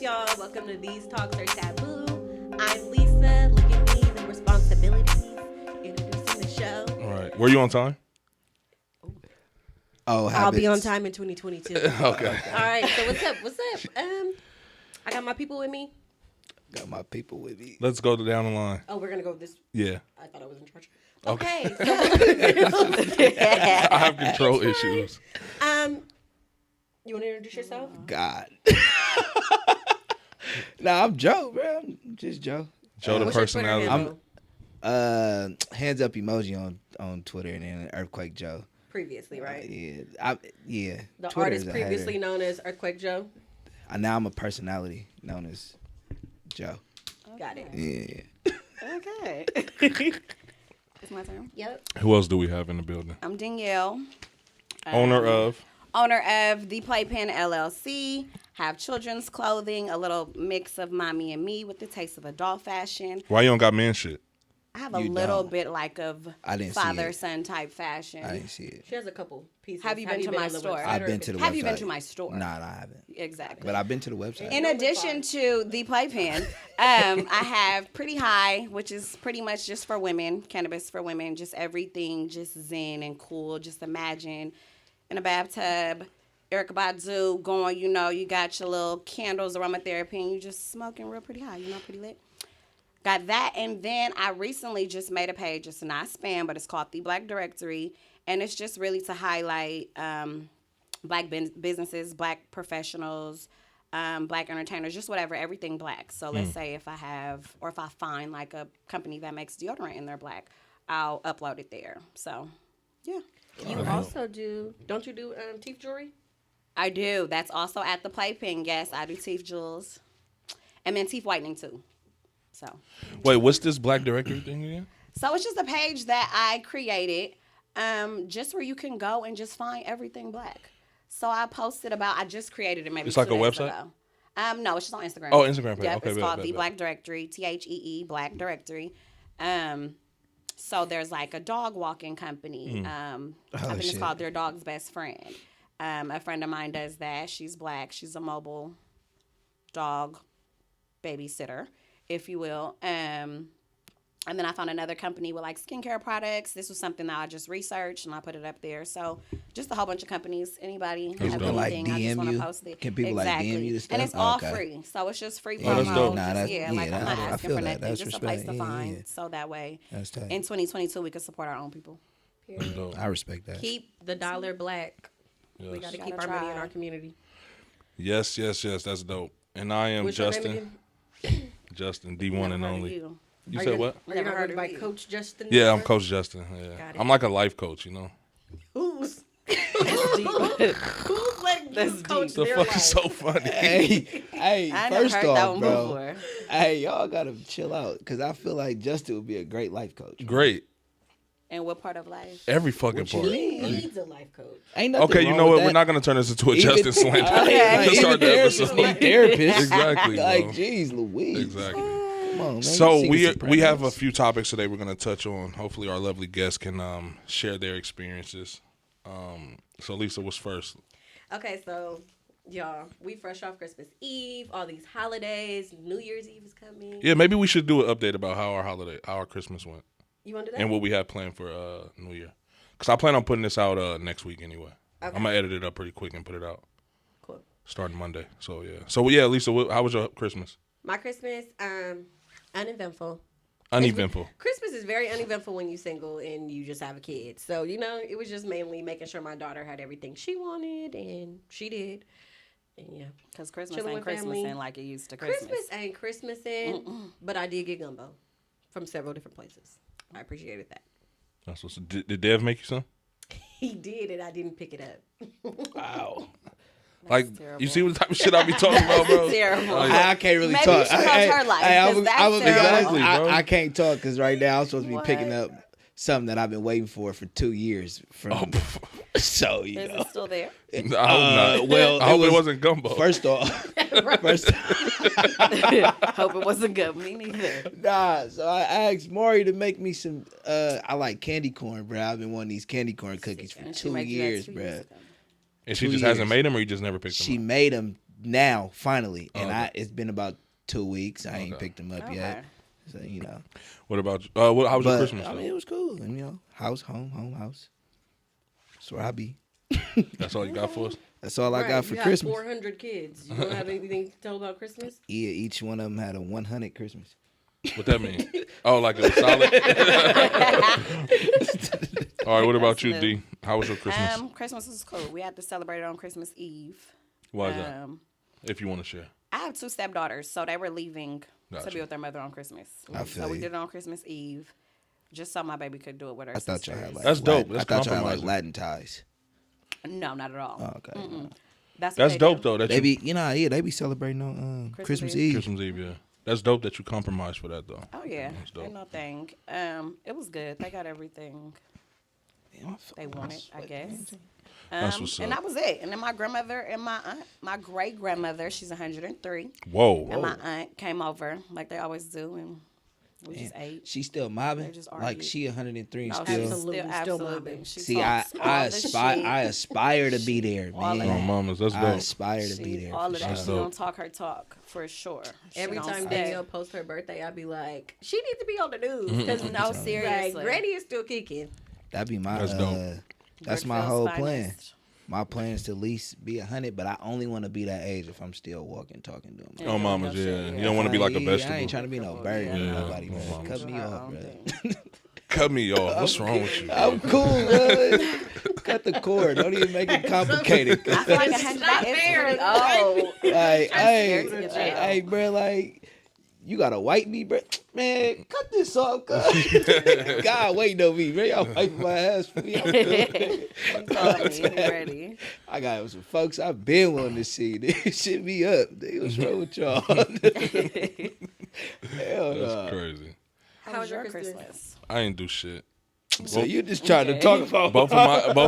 up, y'all? Welcome to These Talks R Taboo. I'm Lisa. Look at me, the responsibilities. Introducing the show. All right. Were you on time? Oh, I'll be on time in 2022. Okay. All right. So what's up? I got my people with me. Got my people with me. Let's go down the line. Oh, we're gonna go this. Yeah. I thought I was in charge. Okay. I have control issues. You want to introduce yourself? God. Nah, I'm Joe, bro. I'm just Joe. Joe the What's your personality. Twitter handle? Hands up emoji on Twitter and then Earthquake Joe. Previously, right? Yeah. The Twitter artist is a previously hater. known as Earthquake Joe. Now I'm a personality known as Joe. Got it. Yeah. Okay. It's my turn. Yep. Who else do we have in the building? I'm Danielle. Owner of. Owner of the Playpen LLC. Have children's clothing, a little mix of mommy and me with the taste of adult fashion. Why you don't got man shit? I have a You little don't. bit like of I didn't see father-son type fashion. I didn't see it. She has a couple pieces. Have you been to my on the store? website I've or- been to the website. Have you been to my store? Nah, I haven't. Exactly. But I've been to the website. In addition to the Playpen, I have Pretty High, which is pretty much just for women, cannabis for women, just everything just zen and cool. Just imagine in a bathtub, Erykah Badu going, you got your little candles, aromatherapy, and you just smoking real pretty high, pretty lit. Got that, and then I recently just made a page. It's not spam, but it's called The Black Directory, and it's just really to highlight black businesses, black professionals, black entertainers, just whatever, everything black. So let's say if I find like a company that makes deodorant and they're black, I'll upload it there. So, yeah. You also don't you do teeth jewelry? I do. That's also at the Playpen. Yes, I do teeth jewels. And then teeth whitening too. So Wait, what's this Black Directory thing again? So it's just a page that I created just where you can go and just find everything black. So I posted I just created it maybe It's like 2 a days website? ago. No, it's just on Instagram. Oh, Instagram page. Yep, Okay, it's bet, called bet, The bet. Black Directory, THEE, Black Directory. So there's like a dog walking company. I think it's shit. called Their Dog's Best Friend. A friend of mine does that. She's black. She's a mobile dog babysitter, if you will. And then I found another company with like skincare products. This was something that I just researched and I put it up there. So just a whole bunch of companies. Anybody That's have dope. Like anything? I just want DM to you? post it. Can people, like, exactly. DM you the stuff? And it's all Okay. free. So it's just free Oh, that's promo. dope. Nah, Just, that's- yeah, yeah, like I'm not I asking feel for that. nothing. That's Just a place respect. to Yeah, find. yeah. So that way That's tight. in 2022 we can support our own people. That's dope. I respect that. Keep the dollar black. We Yes. got to Gotta keep our money in try. our community. Yes, that's dope. And I am What's your Justin. name again? Justin, D1 Never and heard of only. you. You Are said you- what? Are you Never not heard heard of by you. Coach Justin? Yeah, I'm Coach Justin. Yeah. Got it. I'm like a life coach, Who's That's letting you coach The their fuck life? is so funny? Hey, I never first heard that off, one bro. before. Hey, y'all gotta chill out because I feel like Justin would be a great life coach. Great. And what part of life? Every fucking What you part. mean? He needs a life coach. Ain't nothing Okay, you wrong know with what? that. We're not going to turn this into a Justin slander. Okay. Just start the therapists episode. need therapists. Exactly, bro. Like, geez, Louise. Exactly. Come on, man. So You we secret we have a preference. few topics today we're going to touch on. Hopefully our lovely guests can share their experiences. So Lisa, what's first? Okay, so y'all, we fresh off Christmas Eve, all these holidays, New Year's Eve is coming. Yeah, maybe we should do an update about how our Christmas went You want to do that? and what we have planned for New Year. Because I plan on putting this out next week anyway. Okay. I'm going to edit it up pretty quick and put it out Cool. starting Monday. So yeah. So yeah, Lisa, how was your Christmas? My Christmas, uneventful. Uneventful. Christmas is very uneventful when you're single and you just have a kid. So, it was just mainly making sure my daughter had everything she wanted, and she did. And yeah. Because Christmas Chilling ain't with family. Christmas like it used to Christmas. Christmas ain't Christmasing, but I did get gumbo from several different places. I appreciated that. That's what's, did Dev make you some? He did, and I didn't pick it up. Wow. Like, terrible. you see what type of shit I be talking about, bro? Terrible. Like, I can't really Maybe talk. you should coach her life, I 'cause was, that's I was terrible. Exactly, bro. I can't talk because right now I'm supposed to be What? picking up something that I've been waiting for 2 years. From so you Is know. it still there? I hope not. well, I hope it was- wasn't gumbo. First off, Hope it wasn't good. Me neither. nah. So I asked Maury to make me some. I like candy corn, bro. I've been wanting these candy corn cookies for And she 2 made you that years, 2 bro. years ago. And she 2 just hasn't years. made them, or you just never picked She them made them now finally, and Okay. it's been about 2 weeks. I ain't picked him up yet. So What about you? How was your but Christmas? I mean, it was cool. And house, home, house. That's where I be. That's all you got for us? That's all I got for you Christmas. Have 400 kids. You don't have anything to tell about Christmas? Yeah, each one of them had a 100 Christmas. What that mean? Oh, like it was solid? All right, what about you, D? How was your Christmas? Christmas was cool. We had to celebrate it on Christmas Eve. Why is that? If you want to share. I have 2 stepdaughters, so they were leaving to Gotcha. be with their mother on Christmas. I feel So we you. did it on Christmas Eve, just so my baby could do it with her I thought sisters. y'all had like That's dope. Latin, That's I thought y'all had like compromising. Latin ties. No, not at all. Oh, okay. That's That's what they dope, do. though. That They you, be, they be celebrating on Christmas Christmas Eve. Eve. Christmas Eve, yeah. That's dope that you compromise for that, though. Oh yeah, That's dope. ain't no thing. It was good. They got everything they wanted, I guess. That's what's and up. that was it. And then my grandmother and my aunt, my great grandmother, she's 103, Whoa. and my aunt came over like they always do, and we just ate. She still mobbing? They just Like argued. she 103 No, still. she's Absolutely, still absolutely. mobbing. She See, talks all the shit. I aspire to be there, All of man. that. Oh, mamas, that's I dope. aspire to be She, there. all for of that. sure. She dope. don't talk her talk for sure. She Every don't time stay. Danielle posts her birthday, I'd be like, she needs to be on the news. Because No, seriously. Like, Granny is still kicking. That'd be my. That's dope. That's my Brookfield's whole finest. plan. My plan is to at least be 100, but I only want to be that age if I'm still walking, talking to them. Yeah. Oh, mamas, no yeah. shit, You don't want to be like a I vegetable. ain't trying to be no burden Yeah. to nobody, man. Mamas. Cut me Her off, own bro. thing. Cut me off. What's wrong with you? I'm cool, man. Cut the cord. Don't even make it complicated. I feel like It's 100 not is fair. pretty old. Like, scared to get jail. hey, bro, like, you gotta wipe me, bro. Man, cut this off, cuz. God waiting on me, bro. Y'all wiping my ass for me. I'm good. He told me he ready. I got some folks I've been wanting to see. They shit me up. They what's wrong with y'all? Hell That's no. crazy. How was your Christmas? I ain't do shit. So you just trying to talk about Both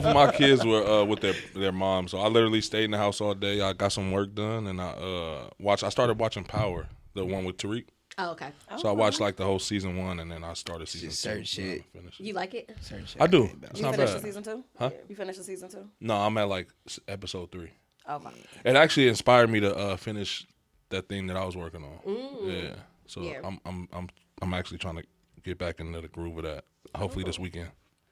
of my kids were with their mom, so I literally stayed in the house all day. I got some work done, and I started watching Power, the one with Tariq. Oh, okay. So I watched like the whole season 1, and then I started season 2. certain shit. Finished. You like it? I do. It's You not finished bad. the season 2? Huh? You finished the season 2? No, I'm at like episode 3. Okay. It actually inspired me to finish that thing that I was working on. Yeah. So Yeah. I'm actually trying to get back into the groove of that. Hopefully this weekend.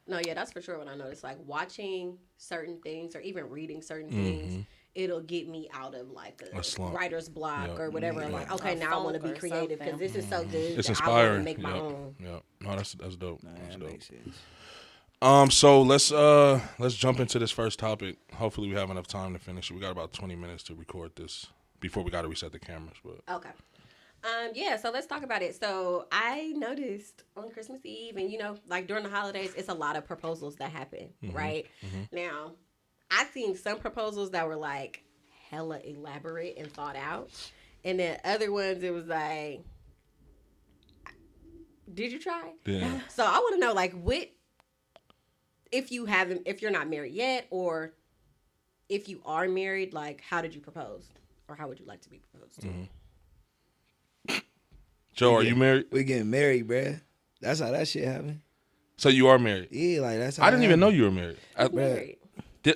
No, yeah, that's for sure what I noticed. Like watching certain things or even reading certain things, it'll get me out of like A slump. writer's block Yeah. or whatever. Yeah. Like, okay, A now I want to funk be or creative because something. this is so good. It's that I want to inspiring. make my Yeah. own. Yeah. No, that's dope. That's That dope. makes sense. So let's jump into this first topic. Hopefully we have enough time to finish it. We got about 20 minutes to record this before we got to reset the cameras. But Okay. Yeah, so let's talk about it. So I noticed on Christmas Eve and, like during the holidays, it's a lot of proposals that happen, right? Now, I've seen some proposals that were like hella elaborate and thought out. And then other ones, it was like, did you try? yeah, So I want to know, like, if you're not married yet, or if you are married, like, how did you propose? Or how would you like to be proposed to? Joe, are you married? We getting married, bruh. That's how that shit happened. So you are married. Yeah, like that's how I didn't it even know happened. you were married. Married.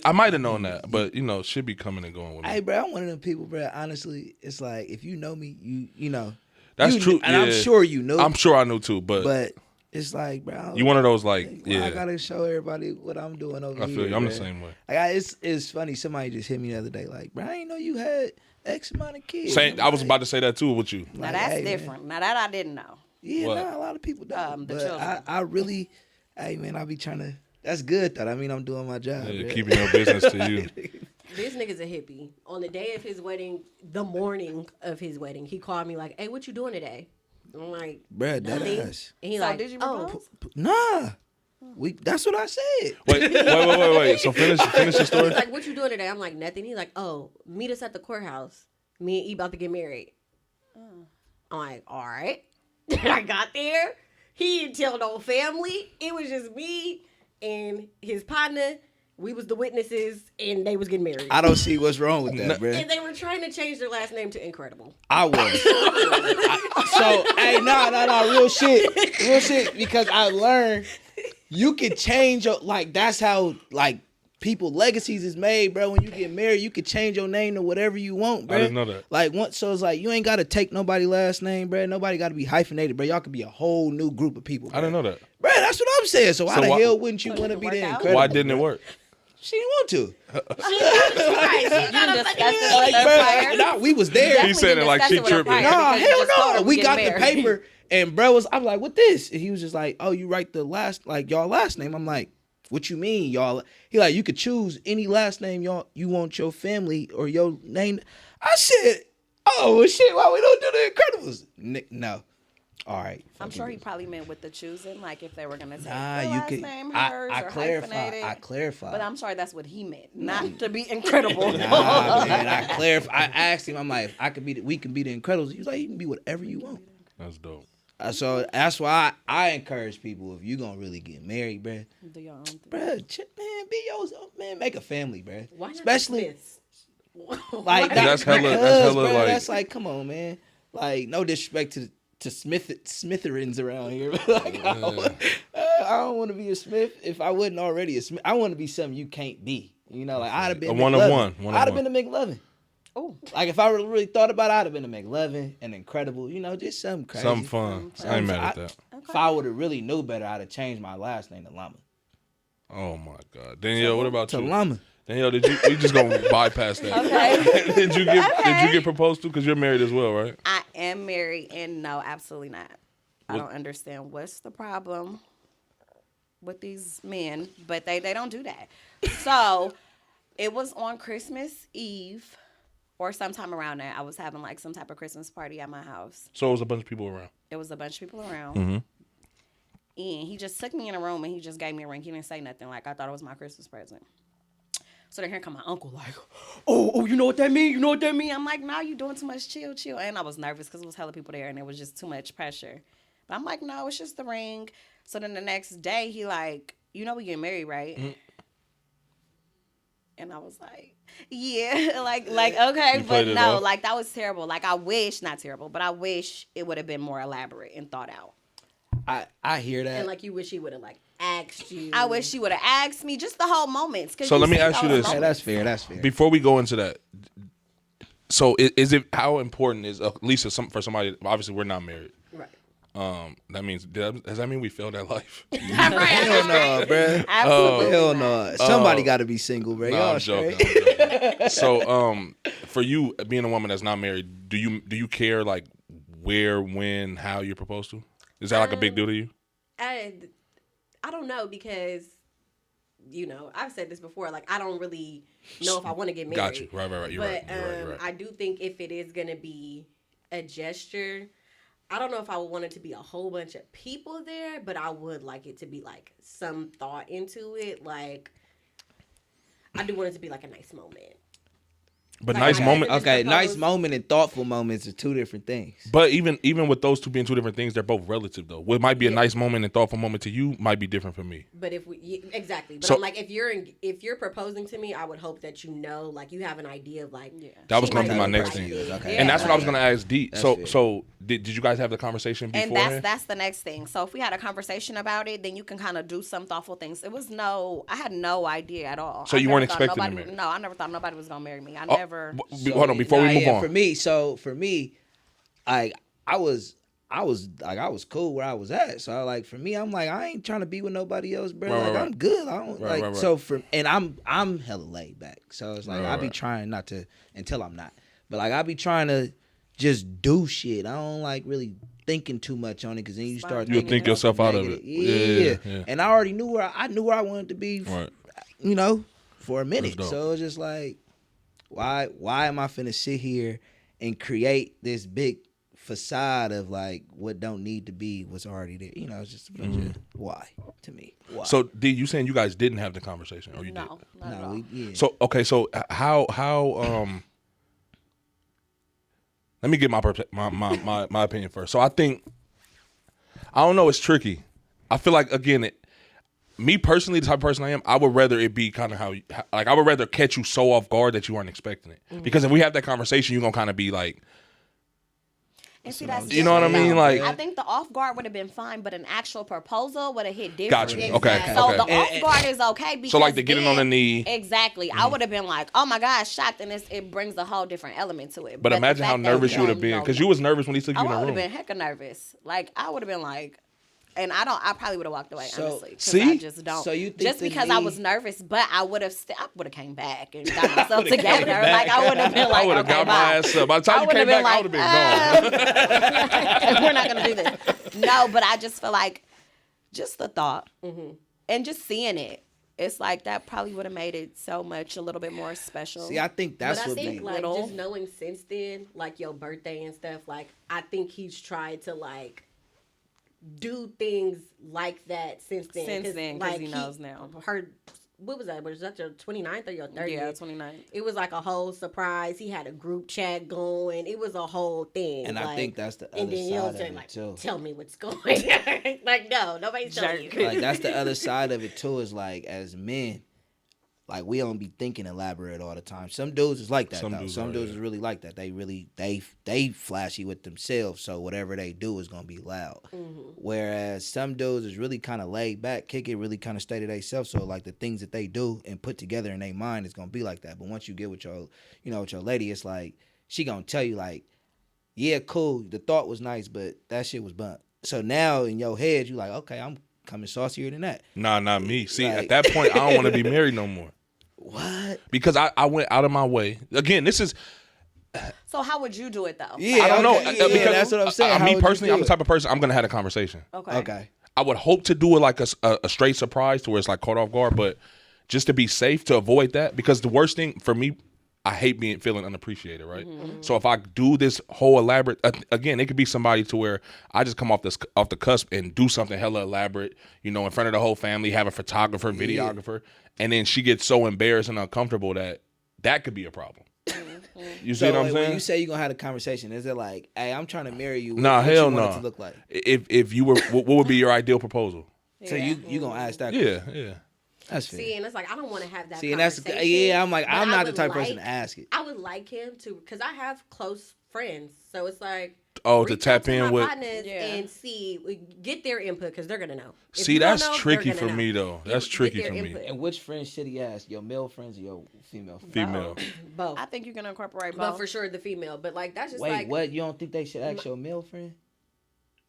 I might have known that, but shit be coming and going with me. Hey, bro, I'm one of them people, bro. Honestly, it's like if you know me, you know. That's you, true. And I'm yeah. sure you know. I'm sure I knew too, but it's like, bro. you one of those like, I yeah. gotta show everybody what I'm doing over I here. feel you. I'm the bruh. same way. Like, it's funny. Somebody just hit me the other day, like, bro, I didn't know you had X amount of kids. Same. I was about to say that too with you. Now Like, that's hey, man. different. Now that I didn't know. Yeah, What? nah, a lot of people don't. The but children. I really, hey man, I be trying to. That's good though. I mean, I'm doing my job. Yeah, bruh. keeping your business to you. This nigga's a hippie. On the day of his wedding, the morning of his wedding, he called me like, hey, what you doing today? I'm like, Bruh, that nothing. ass. And he So like, did you oh, propose? Nah, that's what I said. Wait. So finish the story. he's like, what you doing today? I'm like, nothing. He's like, oh, meet us at the courthouse. Me and E about to get married. I'm like, all right. I got there. He didn't tell no family. It was just me and his partner. We was the witnesses, and they was getting married. I don't see what's wrong with that, bruh. And they were trying to change their last name to Incredible. I was. So, hey, no, real shit, because I learned you can change your, like, that's how, like, people legacies is made, bro. When you get married, you can change your name to whatever you want, bro. I didn't know that. Like once, so it's like you ain't gotta take nobody's last name, bro. Nobody gotta be hyphenated, bro. Y'all could be a whole new group of people. Bro. I didn't know that. Bro, that's what I'm saying. So why the hell wouldn't you want to be the Incredible? Why didn't it work? She didn't want to. Right. We was there. He said it like she tripping. Nah, hell no. We got the paper, and bro I'm like, what this? And he was just like, oh, you write the last, like y'all last name. I'm like, what you mean, y'all? He like, you could choose any last name you want your family or your name. I said, oh well, shit, why we don't do the Incredibles? No. All right. I'm sure he probably meant with the choosing, like if they were gonna take Nah, the you last could. name, hers, I or clarify. hyphenated. I clarify. But I'm sorry, that's what he meant, not to be incredible. Nah, man, I clarify. I asked him. I'm like, if I could be, we can be the Incredibles. He was like, you can be whatever you want. That's dope. So that's why I encourage people, if you gonna really get married, bruh, Do your own thing. man, be yourself, man, make a family, bruh. Why not Especially like That's hella bruh, like. that's like, come on, man. Like, no disrespect to Smitherins around here. Like, I don't want to be a Smith if I wasn't already a Smith. I want to be something you can't be. You know, like I'd have been A one of one. I'd have been a McLovin. Oh, Like if I really thought about it, I'd have been a McLovin, an Incredible. You know, just something crazy. Something fun. I ain't mad at that. If I would have really knew better, I'd have changed my last name to Llama. Oh my God, Danielle, what about To you? Llama. Danielle, we just gonna bypass that? Okay. Did you get proposed to? Because you're married as well, right? I am married, and no, absolutely not. I don't understand what's the problem with these men, but they don't do that. So it was on Christmas Eve or sometime around there. I was having like some type of Christmas party at my house. So it was a bunch of people around. There was a bunch of people around. Mm-hmm. And he just took me in a room and he just gave me a ring. He didn't say nothing. Like, I thought it was my Christmas present. So then here come my uncle like, oh, you know what that mean? You know what that mean? I'm like, nah, you doing too much. Chill. And I was nervous because it was hella people there and it was just too much pressure. But I'm like, no, it's just the ring. So then the next day he like, you know we get married, right? Mm-hmm. And I was like, yeah, like okay, but no, like that was terrible. Like I wish, not terrible, but I wish it would have been more elaborate and thought out. I hear that. And like you wish he would have like asked you. I wish she would have asked me just the whole moments. So let me ask you this. Okay, that's fair. Before we go into that, so is it, how important is, at least for somebody, obviously we're not married. Right. That means, does that mean we failed at life? Hell no, bro. Absolutely. Hell no. Somebody got to be single, bro. No, I'm joking. So, for you being a woman that's not married, do you care like where, when, how you're proposed to? Is that like a big deal to you? I don't know because, you know, I've said this before. Like, I don't really know if I want to get married. Got you. Right. You're right. I do think if it is going to be a gesture, I don't know if I would want it to be a whole bunch of people there, but I would like it to be like some thought into it. Like, I do want it to be like a nice moment. But Like, nice I moment. just Okay, propose. nice moment and thoughtful moments are two different things. But even with those two being two different things, they're both relative though. What might be a nice moment and thoughtful moment to you might be different for me. But exactly. But So- I'm like, if you're proposing to me, I would hope that you know, like, you have an idea of like. Yeah. That was she going to be might my be next like thing. this. Okay. And that's what I was going to ask D. That's So did you guys have the conversation before? And that's the next thing. So if we had a conversation about it, then you can kind of do some thoughtful things. I had no idea at all. So you weren't expecting to marry? No, I never thought nobody was gonna marry me. I Oh, never. Hold on, before we move on. For me, I was cool where I was at. So like for me, I'm like, I ain't trying to be with nobody else, bro. Right, like right. I'm good. I don't Right, like right. so and I'm hella laid back. So it's like I be Right. trying not to until I'm not. But like I be trying to just do shit. I don't like really thinking too much on it because then you start You'll thinking think yourself out of negative. it. Yeah. And I already knew where I wanted to be. Right. You know, for a minute. That's dope. So it's just like, why am I finna sit here and create this big facade of like what don't need to be what's already there? You know, it's just a bunch of why to me. Why? So D, you saying you guys didn't have the conversation, or you No, did? not at all. So okay, so how let me get my opinion first. So I think, I don't know, it's tricky. I feel like again, me personally, the type of person I am, I would rather it be kind of how I would rather catch you so off guard that you aren't expecting it. Because if we have that conversation, you're gonna kind of be like, And see, that's you know what I mean? Like, I think the off guard would have been fine, but an actual proposal would have hit different. Gotcha. Okay. So okay. the off guard is okay because so like the getting on the knee. Exactly. I would have been like, oh my gosh, shocked, and it brings a whole different element to it. But imagine how nervous you would have been because you was nervous when he took you in the room. I would have been hecka nervous. Like I would have been like. And I probably would have walked away, honestly. See? I just don't. So you think just because I was nervous, but I would have came back and got myself together. Like, I would have been like, I would have got my ass up. By the time you came back, I would have been gone. We're not going to do this. No, but I just feel like just the thought and just seeing it. It's like that probably would have made it so much a little bit more special. See, I think that's but what I think, like, little. just knowing since then, like, your birthday and stuff, like, I think he's tried to, like, do things like that since then. Because he knows now. What was that? Was that your 29th or your 30th? Yeah, 29th. It was like a whole surprise. He had a group chat going. It was a whole thing. And like, I think that's the other and Danielle side of it, like, too. tell me what's going on. Like, no, nobody's telling you. Like, that's the other side of it, too, is like, as men, like, we don't be thinking elaborate all the time. Some dudes is like that, though. Some dudes is really like that. They flashy with themselves, so whatever they do is going to be loud. Whereas some dudes is really kind of laid back, kick it, really kind of stay to themselves. So, like, the things that they do and put together in their mind is going to be like that. But once you get with your, with your lady, it's like, she going to tell you, like, yeah, cool, the thought was nice, but that shit was bunk. So now in your head, you like, okay, I'm coming saucier than that. Nah, not me. See, at that point, I don't want to be married no more. What? Because I went out of my way. Again, this is... So how would you do it, though? Yeah, I don't know. Yeah, because that's what I'm saying. Me personally, I'm the type of person, I'm going to have a conversation. Okay. I would hope to do it like a straight surprise to where it's like caught off guard, but just to be safe, to avoid that. Because the worst thing for me, I hate feeling unappreciated, right? So if I do this whole elaborate, again, it could be somebody to where I just come off the cusp and do something hella elaborate, in front of the whole family, have a photographer, videographer, and then she gets so embarrassed and uncomfortable that could be a problem. You see what I'm saying? When you say you're gonna have a conversation, is it like, hey, I'm trying to marry you? Nah, what hell you no. want it to look like? If you were, what would be your ideal proposal? So you gonna ask that? Yeah, question. yeah. That's fair. See, and it's like, I don't want to have that See, and that's conversation. I'm like, but I'm I not the would type of person to ask it. I would like him to, because I have close friends, so it's like, Oh, to reach tap out to in my with. partners and get their input, because they're gonna know. If See, you don't that's know, tricky they're for gonna me know. though. That's Get tricky their for me. input. And which friends should he ask? Your male friends or your female friends? Female. Both. I think you can incorporate But both. for sure the female. But like, that's just Wait, like, what? You don't think they should ask your male friend?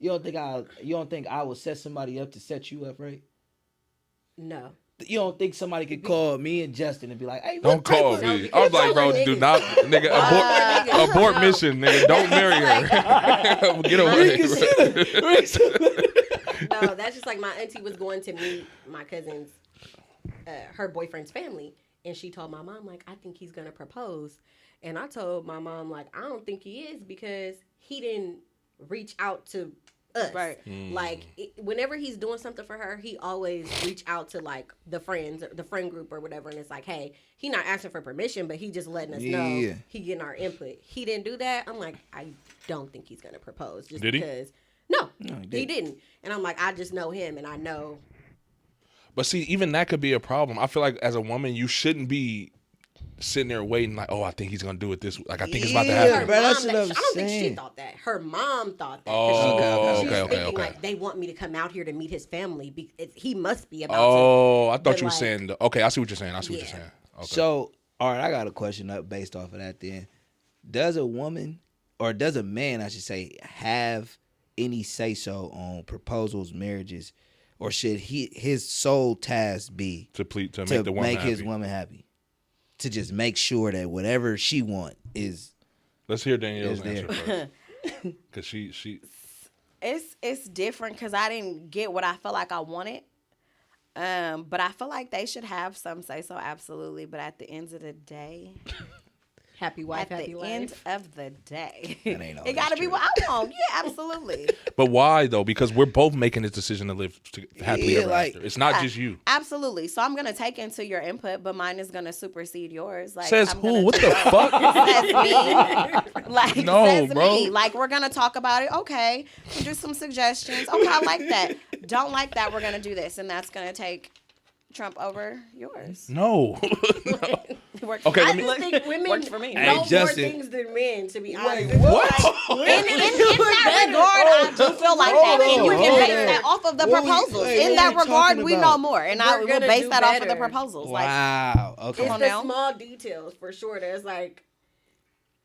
You don't think I would set somebody up to set you up, right? no. You don't think somebody could call me and Justin and be like, hey, Don't call me. I was like, bro, do not, nigga, abort mission, nigga. Don't marry her. Get away. No, that's just like my auntie was going to meet my cousin's, her boyfriend's family. And she told my mom, like, I think he's going to propose. And I told my mom, like, I don't think he is, because he didn't reach out to us. Right. Like, whenever he's doing something for her, he always reach out to, like, the friends, the friend group or whatever. And it's like, hey, he not asking for permission, but he just letting us know he getting our input. He didn't do that. I'm like, I don't think he's going to propose. Just Did he? because. No, he didn't. And I'm like, I just know him, and I know. But see, even that could be a problem. I feel like as a woman, you shouldn't be sitting there waiting like, oh, I think he's gonna do it this. Like, I think it's about to happen. Bro, that's what I'm I don't think she saying. thought that. Her mom thought that. Oh, she was okay. thinking, like, they want me to come out here to meet his family. He must be about to. Oh, I thought But, you were like, saying. Okay, I see what you're saying. Okay. So, all right, I got a question up based off of that then. Does a woman, or does a man, I should say, have any say-so on proposals, marriages, or should his sole task be to make the woman make happy. his woman happy? To just make sure that whatever she want is. Let's hear Danielle's is there. answer first. Because she. It's different because I didn't get what I felt like I wanted. But I feel like they should have some say so, absolutely. But at the end of the day, Happy wife, at happy the life. end of the day, That ain't it always got to be true. what I want. Yeah, absolutely. But why though? Because we're both making this decision to live happily ever like- after. It's not just you. Absolutely. So I'm gonna take into your input, but mine is gonna supersede yours. Like, Says I'm who? gonna What do the it. fuck? Says me. Like, No, says bro. me. Like, we're gonna talk about it. Okay, do some suggestions. Okay, I like that. Don't like that. We're gonna do this, and that's gonna take trump over yours. No. Okay, I let me. just think women Works for me. know Hey, more Justin. things than men, to be honest. What? In that regard, I do feel like that. And you can base that off of the proposals. In that regard, we know more. And I will base that off of the proposals. Wow. Okay. It's the small details for sure. There's like,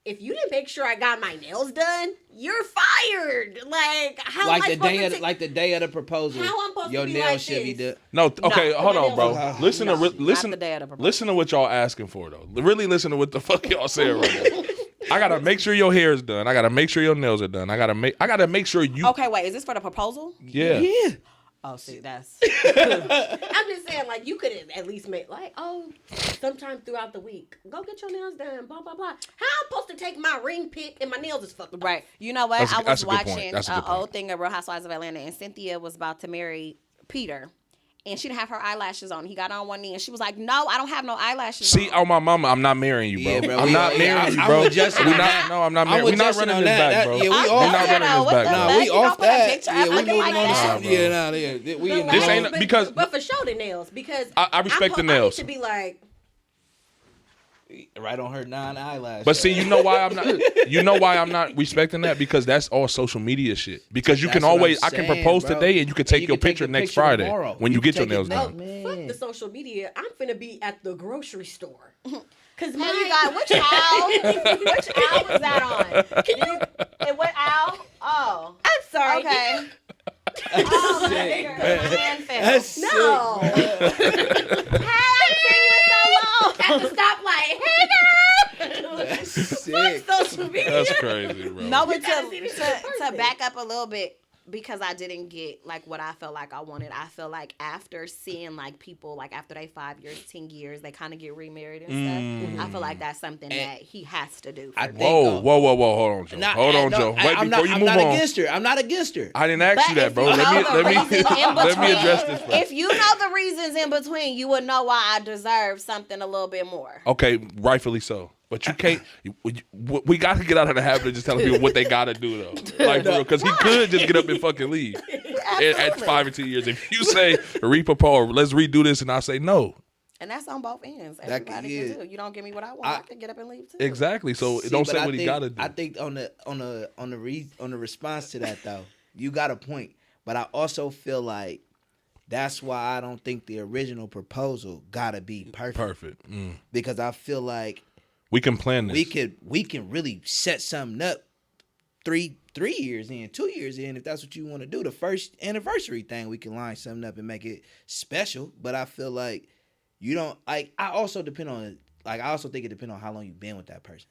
if you didn't make sure I got my nails done, you're fired. Like, how am I supposed to the day of the proposal. How I'm supposed your to be nails like should be this? done. No, okay, hold on, bro. No, Listen not to listen. the day of the proposal. Listen to what y'all asking for though. Really listen to what the fuck y'all saying right now. I gotta make sure your hair is done. I gotta make sure your nails are done. I gotta make sure you. Okay, wait. Is this for the proposal? Yeah. Yeah. Oh, see, that's. I'm just saying, like, you could have at least made, like, sometime throughout the week, go get your nails done, blah, blah, blah. How I'm supposed to take my ring pick and my nails is fucked up? Right. You know what? I That's was a good point. watching That's a an good point. old thing of Real Housewives of Atlanta, and Cynthia was about to marry Peter. And she didn't have her eyelashes on. He got on one knee, and she was like, "No, I don't have no eyelashes See, on." on my mama, I'm not marrying you, bro. Yeah, bro. I'm not marrying you, bro. I'm adjusting on that. No, I'm not marrying. We're not running this back, bro. Yeah, we We're off not that. running this back, Nah, bro. we off that. Yeah, Yeah, we we moving like on to that. something. Yeah, nah, yeah. We in This ain't But- because- But for sure, the nails, because I respect the I nails. need to be like, right on her non-eyelash. But see, you know why I'm not. You know why I'm not respecting that, because that's all social media shit. Because you That's can what always, I'm I can saying, propose bro. today, and you can take your picture next Friday tomorrow. when you can get your take it nails next- done. Man. fuck the social media. I'm finna be at the grocery store. Cause Have you got which owl? Which owl was that on? And what owl? Oh, I'm sorry. okay. Oh, Sick, my man. God. That's sick. No. At the stoplight. Hey, girl. That's sick. Social media. That's crazy, bro. No, but You gotta see this in to person. back up a little bit, because I didn't get like what I felt like I wanted. I feel like after seeing like people like after they 5 years, 10 years, they kind of get remarried and stuff. I feel like that's something that he has to do. For I me. think- Whoa. Hold on, Joe. Hold on, Joe. Wait, I'm before not, you I'm move not on. against her. I'm not against her. I didn't ask you that, bro. Let me address this first. If you know the reasons in between, you would know why I deserve something a little bit more. Okay, rightfully so. But you can't. We got to get out of the habit of just telling people what they got to do, though. Like, for real, because he could just get up and fucking leave. At 5 and 10 years, if you say repropose, let's redo this, and I say no. And that's on both ends. That- Everybody yeah. can do. You don't give me what I want, I can get up and leave too. Exactly. So See, don't but say I what he think- got to do. I think on the response to that though, you got a point. But I also feel like that's why I don't think the original proposal gotta be perfect. Perfect. Because I feel like We can plan this. we can really set something up 3 years in, 2 years in, if that's what you want to do. The first anniversary thing, we can line something up and make it special. But I feel like you don't like. I also think it depends on how long you've been with that person.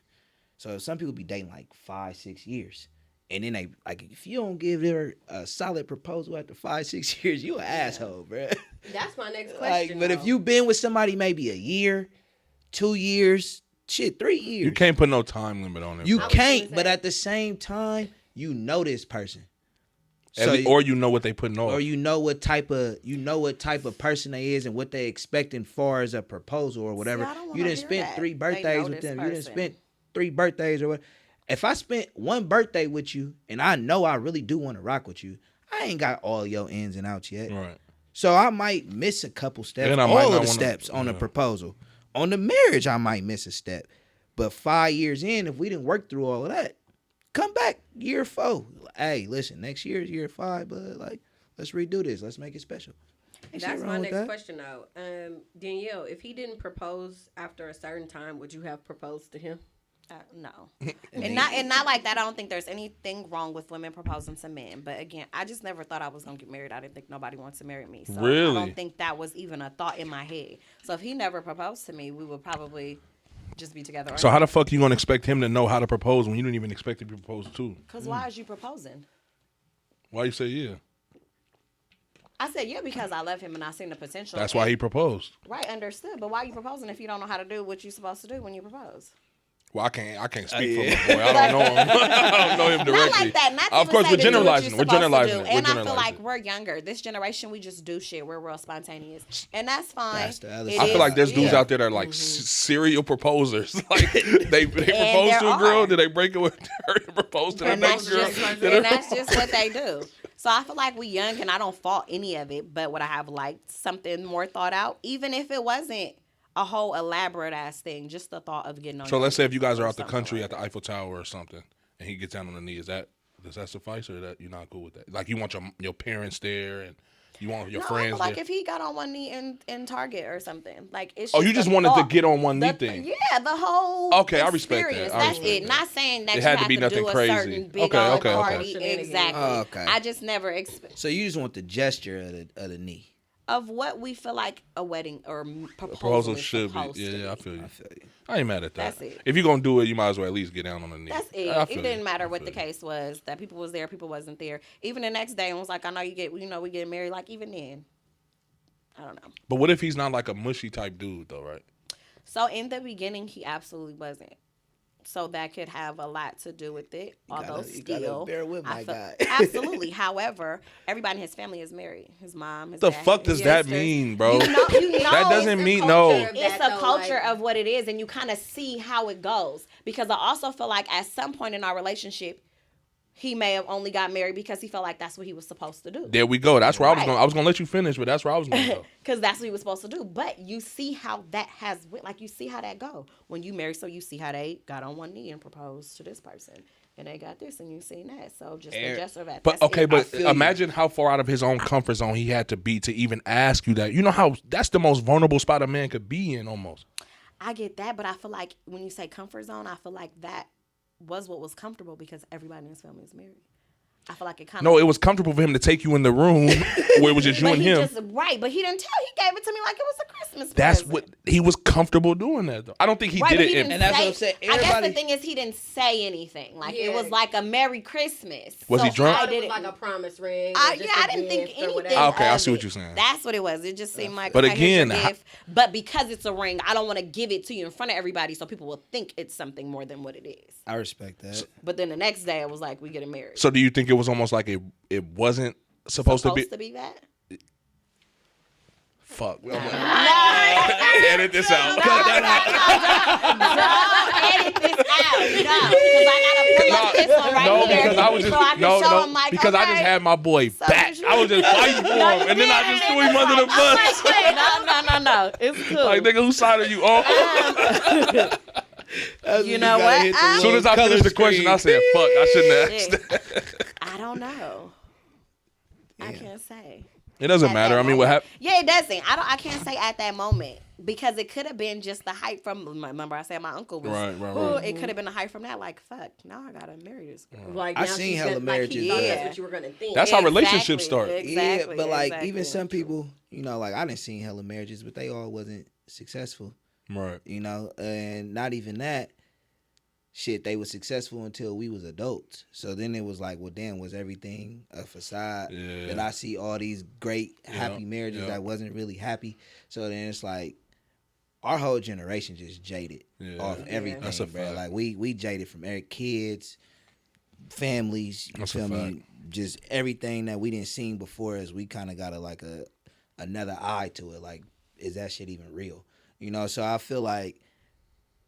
So some people be dating like 5-6 years, and then they like if you don't give her a solid proposal after 5-6 years, you an asshole, bro. That's my next Like, question. but if you've been with somebody maybe a year, 2 years, 3 years, You can't put no time limit on it. You bro. can't, say- but at the same time, you know this person. Or you know what they putting on. Or you know what type of person they is and what they expecting far as a proposal or whatever. I don't wanna You didn't hear spend that. 3 They birthdays know with this them. You didn't person. spend 3 birthdays or what. If I spent 1 birthday with you and I know I really do want to rock with you, I ain't got all your ins and outs yet. Right. So I might miss a couple steps. And I might All not of the wanna- steps on the yeah. proposal. On the marriage, I might miss a step. But 5 years in, if we didn't work through all of that, come back year 4. Hey, listen, next year is year 5, but like, let's redo this. Let's make it special. Ain't shit That's wrong my with next that. question, though. Danielle, if he didn't propose after a certain time, would you have proposed to him? No, and not like that. I don't think there's anything wrong with women proposing to men. But again, I just never thought I was gonna get married. I didn't think nobody wants to marry me. So Really? I don't think that was even a thought in my head. So if he never proposed to me, we would probably just be together. So how the fuck you gonna expect him to know how to propose when you didn't even expect to be proposed to? Because why is you proposing? Why you say yeah? I said yeah because I love him and I seen the potential. That's why he proposed. Right, understood. But why are you proposing if you don't know how to do what you're supposed to do when you propose? Well, I can't speak for my boy. I don't know him. I don't know him directly. Not like that. Not of course, say we're to do what generalizing. you're We're supposed to generalizing. do. We're And I feel generalizing. like we're younger. This generation, we just do shit. We're real spontaneous, and that's fine. That's the other It side. I feel like there's dudes yeah. out there that are like serial proposers. Like they propose there to a girl, are. then they break it with her and propose to the And next that's girl. just what they do. So I feel like we young and I don't fault any of it. But would I have liked something more thought out, even if it wasn't a whole elaborate ass thing? Just the thought of getting on. So let's say if you guys are out the something country like at the Eiffel Tower or something, and he gets down on the knee, does that suffice, or that you're not cool with that? Like you want your parents there and you want your friends I feel like there? if he got on one knee in Target or something, like it's. Oh, you just wanted to get on one knee thing. Yeah, the whole. Okay, I respect that. That's it. Not saying that it you had have to be nothing do crazy. A certain big Okay, old okay. party. Exactly. Okay. I just never expect. So you just want the gesture of the knee. Of what we feel like a wedding or Proposal is should be. supposed to Yeah, I be. feel you. I ain't mad at that. That's it. If you're gonna do it, you might as well at least get down on the knee. That's it. It didn't matter what the case was. That people was there, people wasn't there. Even the next day, and was like, I know we getting married. Like even then, I don't know. But what if he's not like a mushy type dude though, right? So in the beginning, he absolutely wasn't. So that could have a lot to do with it. You gotta bear with my guy. Absolutely. However, everybody in his family is married. His mom, his The dad, fuck does his that sisters. mean, bro? You know, that doesn't mean no. It's a culture of what it is, and you kind of see how it goes. Because I also feel like at some point in our relationship, he may have only got married because he felt like that's what he was supposed to do. There we go. That's where Right. I was gonna let you finish, but that's where I was gonna go. Because that's what he was supposed to do. But you see how that you see how that go. When you marry, so you see how they got on one knee and proposed to this person. And they got this, and you seen that. So just the gesture of that. But that's okay, it. but imagine how far out of his own comfort zone he had to be to even ask you that. You know how that's the most vulnerable spot a man could be in almost. I get that, but I feel like when you say comfort zone, I feel like that was what was comfortable because everybody in his family is married. I feel like it kind of. No, it was comfortable for him to take you in the room where it was just you and him. Right, but he didn't tell. He gave it to me like it was a Christmas That's present. what he was comfortable doing that though. I don't think he did it. And that's what I'm saying. I guess the thing is he didn't say anything. Like it was like a Merry Christmas. Was he drunk? I thought it was like a promise ring. I didn't think anything. Okay, I see what you're saying. That's what it was. It just seemed like. But okay, here's again, your gift. But because it's a ring, I don't want to give it to you in front of everybody so people will think it's something more than what it is. I respect that. But then the next day, it was like we getting married. So do you think it was almost like it wasn't supposed to be that? Fuck. Edit this out. Don't edit this out. No, because I gotta pull up this one right here. Because I was just so I can show him like, because I just had my boy back. I was just fighting for him, and then I just threw him under the bus. No. It's cool. Like, nigga, whose side are you on? You know what? As soon as I finished the question, I said, fuck, I shouldn't have asked that. I don't know. I can't say. It doesn't matter. I mean, what happened? Yeah, it doesn't. I can't say at that moment because it could have been just the hype from. Remember, I said my uncle was. Right. It could have been the hype from that. Like, fuck, now I gotta marry this girl. Like, I seen hella marriages. That's what you were gonna think. That's how relationships start. Exactly, yeah, but like even some people, like I didn't see hella marriages, but they all wasn't successful. Right. And not even that. Shit, they were successful until we was adults. So then it was like, well, damn, was everything a facade? Yeah. That I see all these great, happy marriages that wasn't really happy. So then it's like, our whole generation just jaded off everything, That's a bro. fact. Like we jaded from kids, families. You feel me? Just everything that we didn't see before us. We kind of got another eye to it. Like, is that shit even real? So I feel like.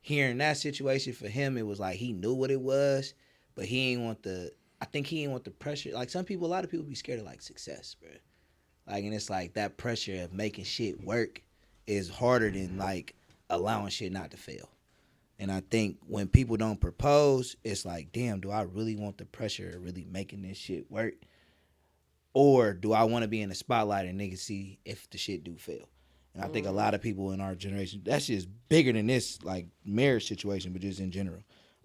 Here in that situation for him, it was like he knew what it was, but he ain't want the. I think he ain't want the pressure. Like a lot of people be scared of like success, bro. Like, and it's like that pressure of making shit work is harder than like allowing shit not to fail. And I think when people don't propose, it's like, damn, do I really want the pressure of really making this shit work, or do I want to be in the spotlight and niggas see if the shit do fail? And I think a lot of people in our generation, that's just bigger than this, like, marriage situation, but just in general.